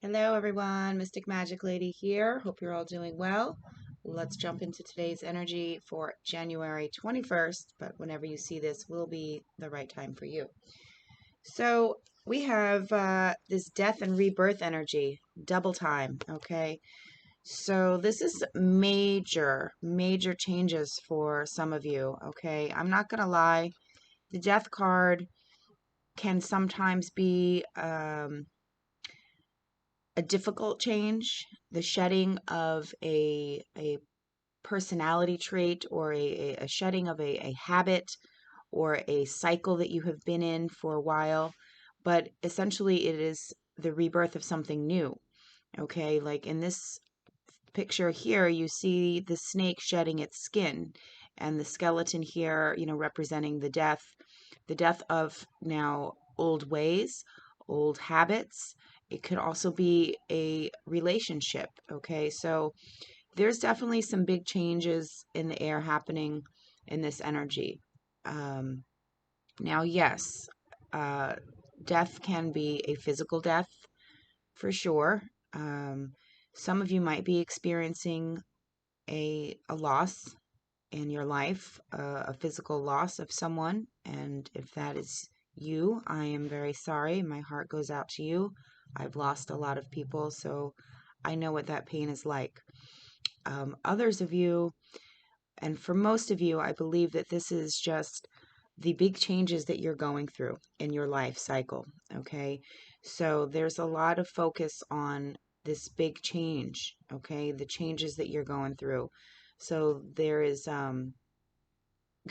Hello, everyone. Mystic Magic Lady here. Hope you're all doing well. Let's jump into today's energy for January 21st, but whenever you see this will be the right time for you. So we have this death and rebirth energy, double time, okay? So this is major, major changes for some of you, okay? I'm not going to lie. The death card can sometimes be a difficult change, the shedding of a personality trait or a shedding of a habit or a cycle that you have been in for a while. But essentially, it is the rebirth of something new. Okay, like in this picture here, you see the snake shedding its skin, and the skeleton here, representing the death of now old ways, old habits. It could also be a relationship. Okay, so there's definitely some big changes in the air happening in this energy. Um, Now, yes, uh, death can be a physical death for sure. Um, some of you might be experiencing a loss in your life, a physical loss of someone. And if that is you, I am very sorry. My heart goes out to you. I've lost a lot of people, so I know what that pain is like. Others of you, and for most of you, I believe that this is just the big changes that you're going through in your life cycle. Okay. So there's a lot of focus on this big change. Okay. The changes that you're going through. So there is going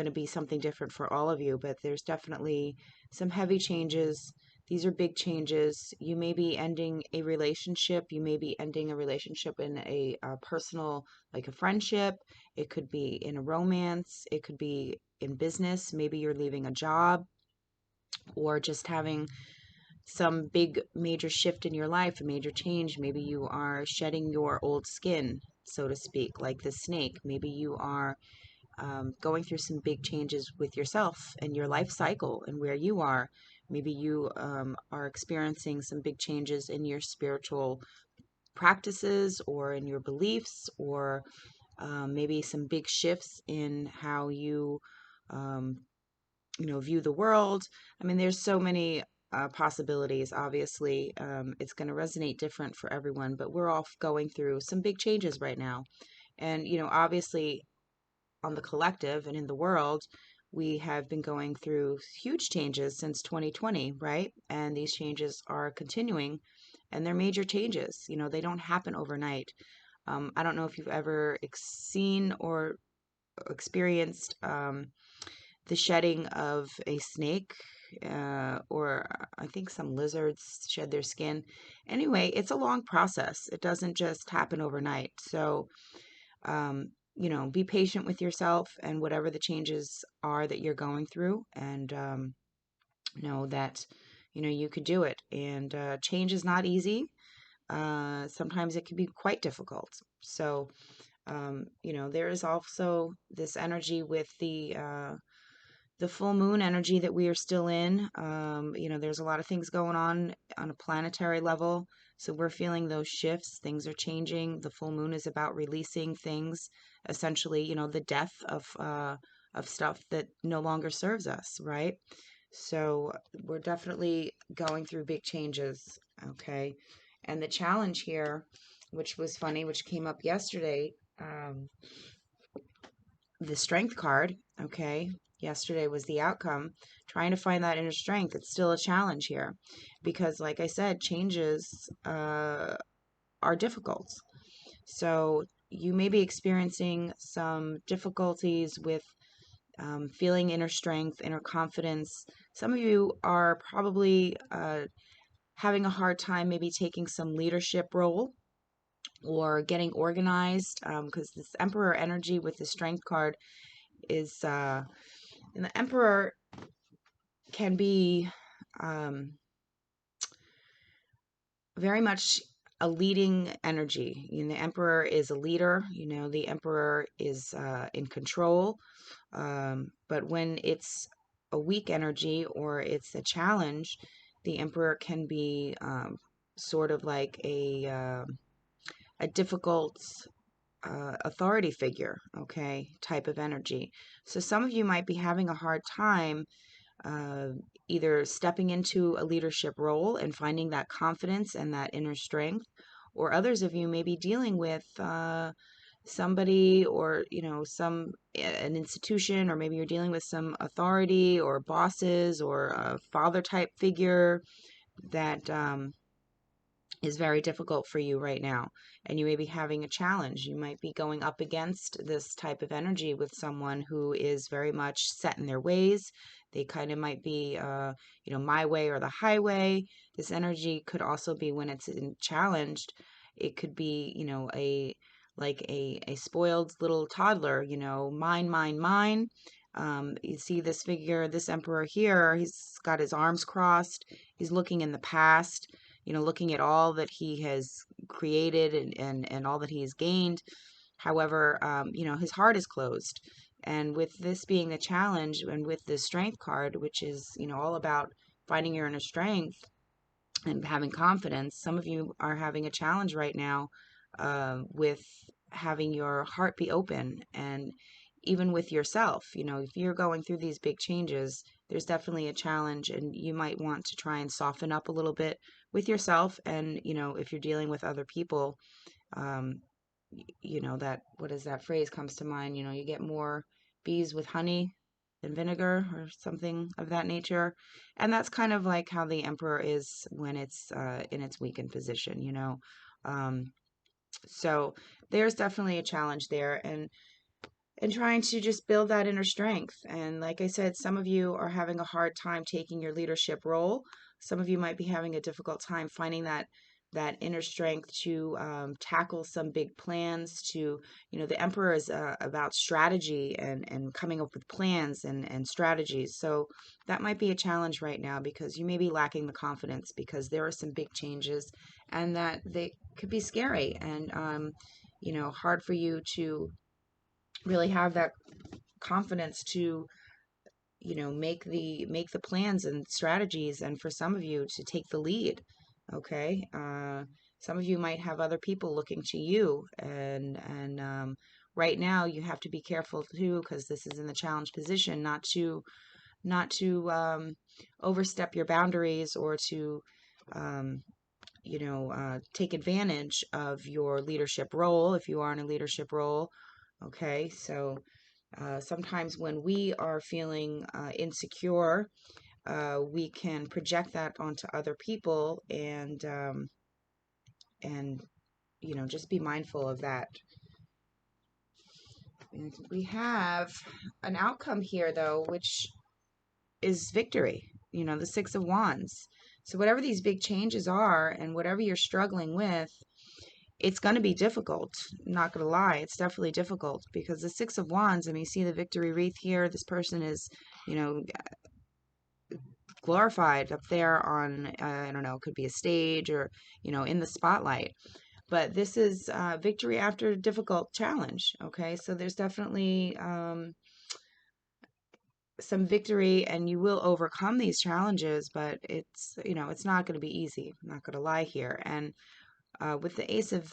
to be something different for all of you, but there's definitely some heavy changes. These are big changes. You may be ending a relationship. You may be ending a relationship in a personal, like a friendship. It could be in a romance. It could be in business. Maybe you're leaving a job or just having some big major shift in your life, a major change. Maybe you are shedding your old skin, so to speak, like the snake. Maybe you are going through some big changes with yourself and your life cycle and where you are. Maybe you are experiencing some big changes in your spiritual practices or in your beliefs, or maybe some big shifts in how you, um, view the world. I mean, there's so many possibilities. Obviously, it's going to resonate different for everyone, but we're all going through some big changes right now. And, obviously, on the collective and in the world, we have been going through huge changes since 2020, right? And these changes are continuing, and they're major changes. They don't happen overnight. I don't know if you've ever seen or experienced the shedding of a snake, or I think some lizards shed their skin. Anyway, it's a long process. It doesn't just happen overnight. So, um, be patient with yourself and whatever the changes are that you're going through, and know that you could do it. And change is not easy. Sometimes it can be quite difficult. So, there is also this energy with the full moon energy that we are still in. There's a lot of things going on a planetary level. So we're feeling those shifts. Things are changing. The full moon is about releasing things, essentially, the death of stuff that no longer serves us, right? So we're definitely going through big changes, okay? And the challenge here, which was funny, which came up yesterday, the strength card, okay? Yesterday was the outcome. Trying to find that inner strength. It's still a challenge here because, like I said, changes are difficult. So you may be experiencing some difficulties with feeling inner strength, inner confidence. Some of you are probably having a hard time maybe taking some leadership role or getting organized, because this Emperor energy with the strength card is and the Emperor can be um, very much a leading energy. The Emperor is a leader. The Emperor is in control. But when it's a weak energy or it's a challenge, the Emperor can be sort of like a difficult authority figure, okay, type of energy. So some of you might be having a hard time uh, either stepping into a leadership role and finding that confidence and that inner strength, or others of you may be dealing with somebody, or some an institution, or maybe you're dealing with some authority or bosses or a father type figure that is very difficult for you right now, and you may be having a challenge. You might be going up against this type of energy with someone who is very much set in their ways. They kind of might be my way or the highway. This energy could also be, when it's challenged, it could be a spoiled little toddler, mine, mine, mine. You see this figure, this emperor here, he's got his arms crossed, he's looking in the past, looking at all that he has created, and all that he has gained. However, his heart is closed. And with this being a challenge, and with the strength card, which is, all about finding your inner strength and having confidence, some of you are having a challenge right now with having your heart be open. And even with yourself, if you're going through these big changes, there's definitely a challenge, and you might want to try and soften up a little bit with yourself. And if you're dealing with other people, um, that, what is that phrase comes to mind, you get more bees with honey than vinegar, or something of that nature. And that's kind of like how the emperor is when it's in its weakened position. um, so there's definitely a challenge there, and trying to just build that inner strength. And like I said, some of you are having a hard time taking your leadership role. Some of you might be having a difficult time finding that inner strength to tackle some big plans. To the emperor is about strategy, and coming up with plans and strategies. So that might be a challenge right now, because you may be lacking the confidence, because there are some big changes, and that they could be scary, and hard for you to really have that confidence to make the plans and strategies, and for some of you to take the lead. Okay. Some of you might have other people looking to you, and right now you have to be careful too, because this is in the challenge position, not to overstep your boundaries, or to take advantage of your leadership role, if you are in a leadership role. Okay. So sometimes when we are feeling insecure, we can project that onto other people, and just be mindful of that. And we have an outcome here, though, which is victory. The Six of Wands. So whatever these big changes are, and whatever you're struggling with, it's going to be difficult. I'm not going to lie, it's definitely difficult, because the Six of Wands, I mean, you see the victory wreath here. This person is, you know, glorified up there on, I don't know, it could be a stage, or, in the spotlight. But this is victory after a difficult challenge. Okay. So there's definitely some victory, and you will overcome these challenges, but it's not going to be easy. I'm not going to lie here. And with the Ace of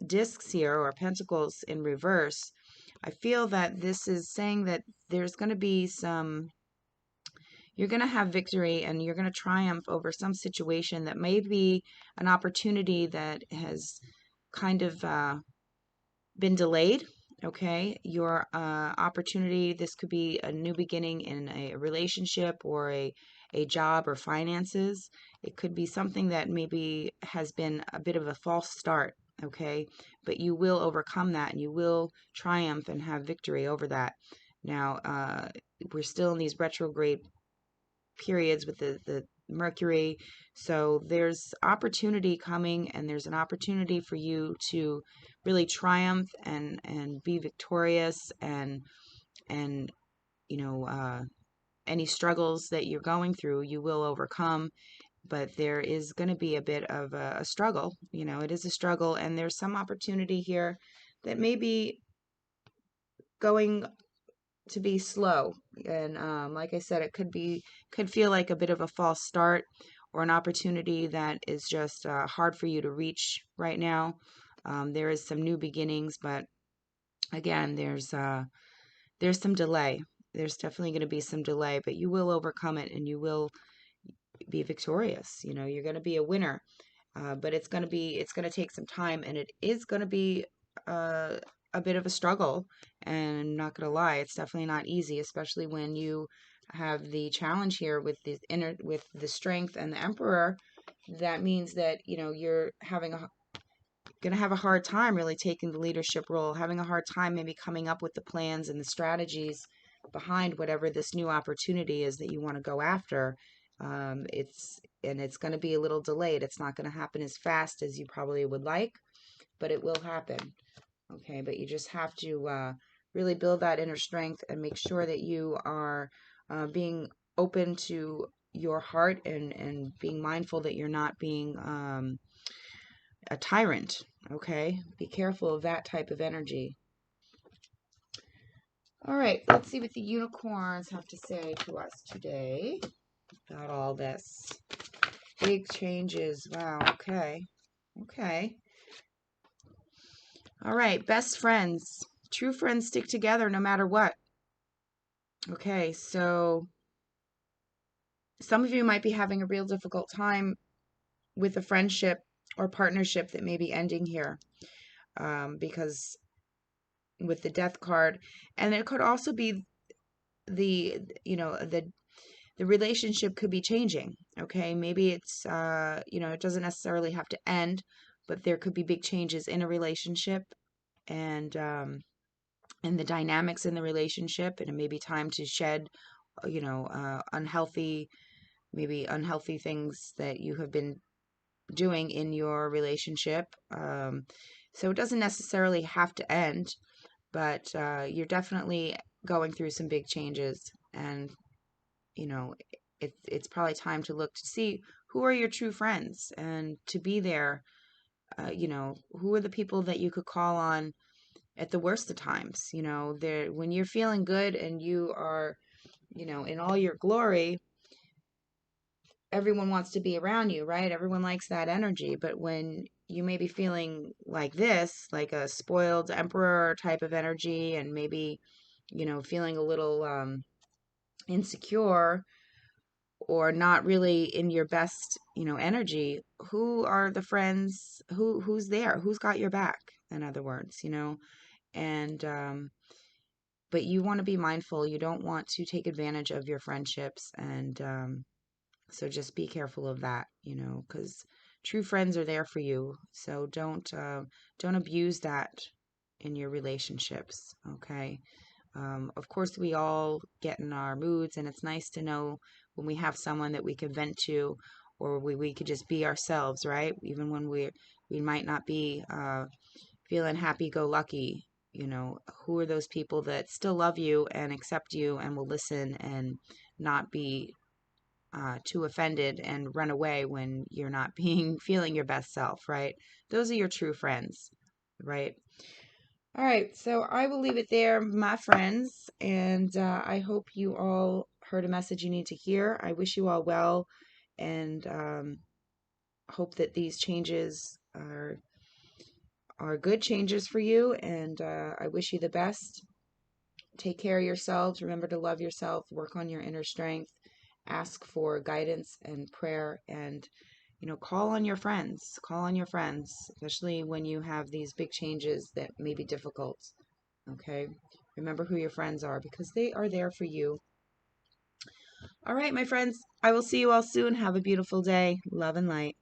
Discs here, or Pentacles in reverse, I feel that this is saying that there's going to be you're going to have victory, and you're going to triumph over some situation that may be an opportunity that has kind of been delayed. Okay. Your opportunity, this could be a new beginning in a relationship, or a job, or finances. It could be something that maybe has been a bit of a false start. Okay. But you will overcome that, and you will triumph and have victory over that. Now, we're still in these retrograde periods with the Mercury. So there's opportunity coming, and there's an opportunity for you to really triumph and be victorious, and you know uh, any struggles that you're going through, you will overcome. But there is going to be a bit of a struggle. It is a struggle, and there's some opportunity here that may be going to be slow. And like I said, it could feel like a bit of a false start, or an opportunity that is just hard for you to reach right now. There is some new beginnings, but again, there's some delay. There's definitely going to be some delay, but you will overcome it and you will be victorious. You know, you're going to be a winner. But it's going to take some time, and it is going to be uh, a bit of a struggle. And I'm not going to lie, it's definitely not easy, especially when you have the challenge here with the strength and the emperor. That means that, you know, you're going to have a hard time really taking the leadership role, having a hard time maybe coming up with the plans and the strategies behind whatever this new opportunity is that you want to go after. It's going to be a little delayed. It's not going to happen as fast as you probably would like, but it will happen. Okay, but you just have to really build that inner strength and make sure that you are being open to your heart, and being mindful that you're not being a tyrant. Okay, be careful of that type of energy. All right, let's see what the unicorns have to say to us today about all this. Big changes. Wow, okay. Okay. All right, best friends. True friends stick together no matter what. Okay, so some of you might be having a real difficult time with a friendship or partnership that may be ending here, because with the death card. And it could also be the, you know, the relationship could be changing. Okay, maybe it's you know, it doesn't necessarily have to end, but there could be big changes in a relationship, and the dynamics in the relationship, and it may be time to shed you know, unhealthy things that you have been doing in your relationship. So it doesn't necessarily have to end, but you're definitely going through some big changes, and you know, it's probably time to look to see who are your true friends, and to be there. You know, who are the people that you could call on at the worst of times? You know, there, when you're feeling good and you are, you know, in all your glory, everyone wants to be around you, right? Everyone likes that energy. But when you may be feeling like this, like a spoiled emperor type of energy, and maybe, you know, feeling a little insecure, or not really in your best, you know, energy, who are the friends, who's there, who's got your back, in other words, you know? And but you want to be mindful. You don't want to take advantage of your friendships, and so just be careful of that, you know, because true friends are there for you. So don't abuse that in your relationships. Okay. Of course, we all get in our moods, and it's nice to know when we have someone that we can vent to, or we could just be ourselves, right? Even when we might not be feeling happy-go-lucky, you know, who are those people that still love you and accept you and will listen, and not be too offended and run away when you're not being feeling your best self, right? Those are your true friends, right? All right, so I will leave it there, my friends, and I hope you all heard a message you need to hear. I wish you all well, and hope that these changes are good changes for you, and I wish you the best. Take care of yourselves. Remember to love yourself. Work on your inner strength. Ask for guidance and prayer, and you know, call on your friends. Call on your friends, especially when you have these big changes that may be difficult. Okay? Remember who your friends are, because they are there for you. All right, my friends. I will see you all soon. Have a beautiful day. Love and light.